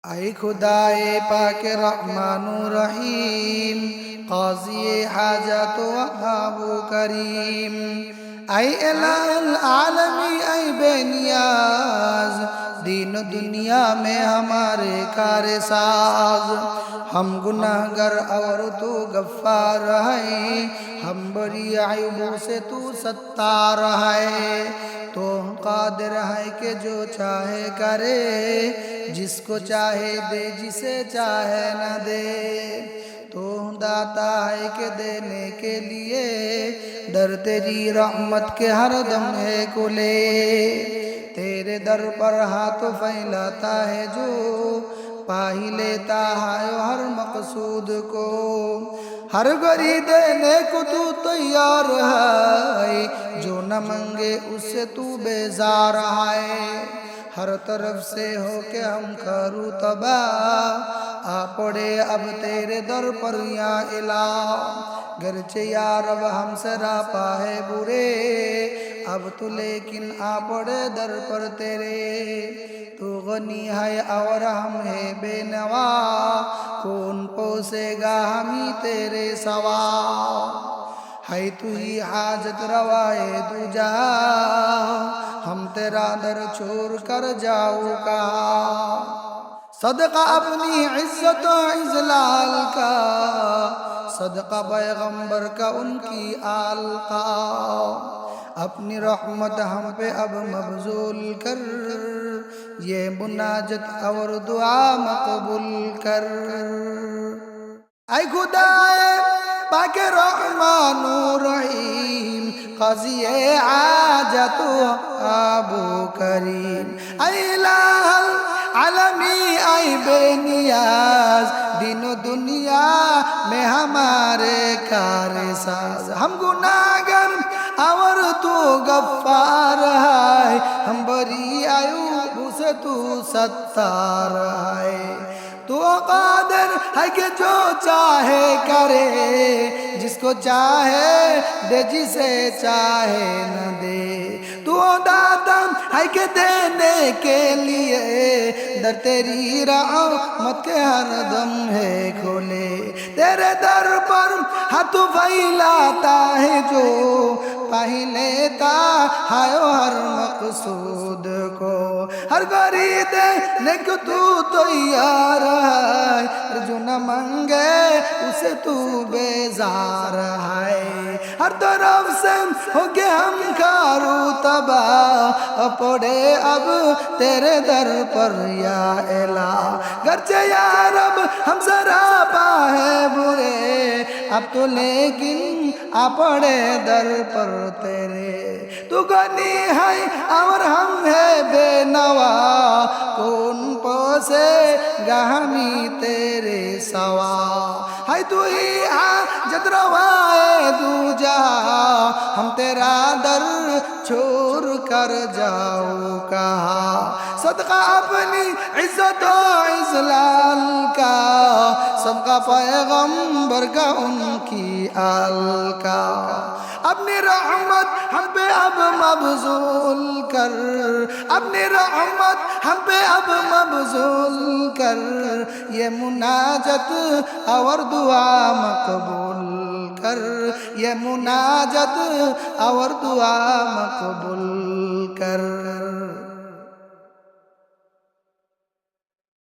ऐ खुदाए पाक रहमानु रहीम क़ाज़ी हाजत वहाबु करीम ऐ इलाहुल आलमी ऐ बेनियाज दीन दुनिया में हमारे कार साज। हम गुनाहगर और तू गफ्फार है, हम बरी आयुबों से तू सत्तार है। तो कादिर है कि जो चाहे करे, जिसको चाहे दे जिसे चाहे न दे। तो दाता है कि देने के लिए, दर तेरी रहमत के हर दम है कुले। तेरे दर पर हाथ फैलाता है जो, पा ही लेता है हर मकसूद को। हर गरी देने को तू तैयार है, जो न मंगे उससे तू बेजार है। हर तरफ से हो के हम करूँ तबाह, आ पड़े अब तेरे दर पर या इला। गरचे यार अब हमसे रापा है बुरे, अब तो लेकिन आ पड़े दर पर तेरे। तू गनी है और हम है बेनवा, कौन पोसेगा हमी तेरे सवा। है तू ही हाजत रवाए दूजा, हम तेरा दर छोड़ कर जाऊ का। सदका अपनी इज्जत इजलाल का, सदका पैगंबर का उनकी आल का। अपनी रहमत हम पे अब मबजूल कर, ये मुनाजत और दुआ मकबूल कर। ऐ खुदाए पाक रहमानु रहीम क़ाज़ी हाजत वहाबु करीम ऐ इलाहुल आलमी ऐ बेनियाज दीनो दुनिया में हमारे कार साज। हम गुनाहगार और तू गफ्फार है, हम बरी आयुब से तू सत्तार है। तू कादिर है कि जो चाहे करे, जिसको चाहे दे जिसे चाहे न दे। तू दाता है कि देने के लिए, दर तेरी रहमत के हर दम है खोले। तेरे दर पर हाथ फैलाता है जो, पा ही लेता है हर मकसूद को। हर गरी देने को तू तैयार है, जो न मंगे उसे तू बेजार है। हर तरफ से हो के हम कारू तबाह, पड़े अब तेरे दर पर या एला। गरचे यार अब हम सरापा है बुरे, अब तो लेकिन आ पड़े दर पर तेरे। तू गनी है और हम है बेनवा, कौन पोसे गहमी तेरे सवा। है तू ही हाजत रवाए दूजा, हम तेरा दर छोड़ कर जाओ कहा। सदका अपनी इज्जत इजलाल का, सबका पैगंबर का उनकी आल का। अपनी रहमत हम पे अब मबजूल कर, अपनी रहमत हम पे अब मबजूल कर। ये मुनाजत और दुआ मकबूल कर, ये मुनाजत और दुआ मकबूल कर।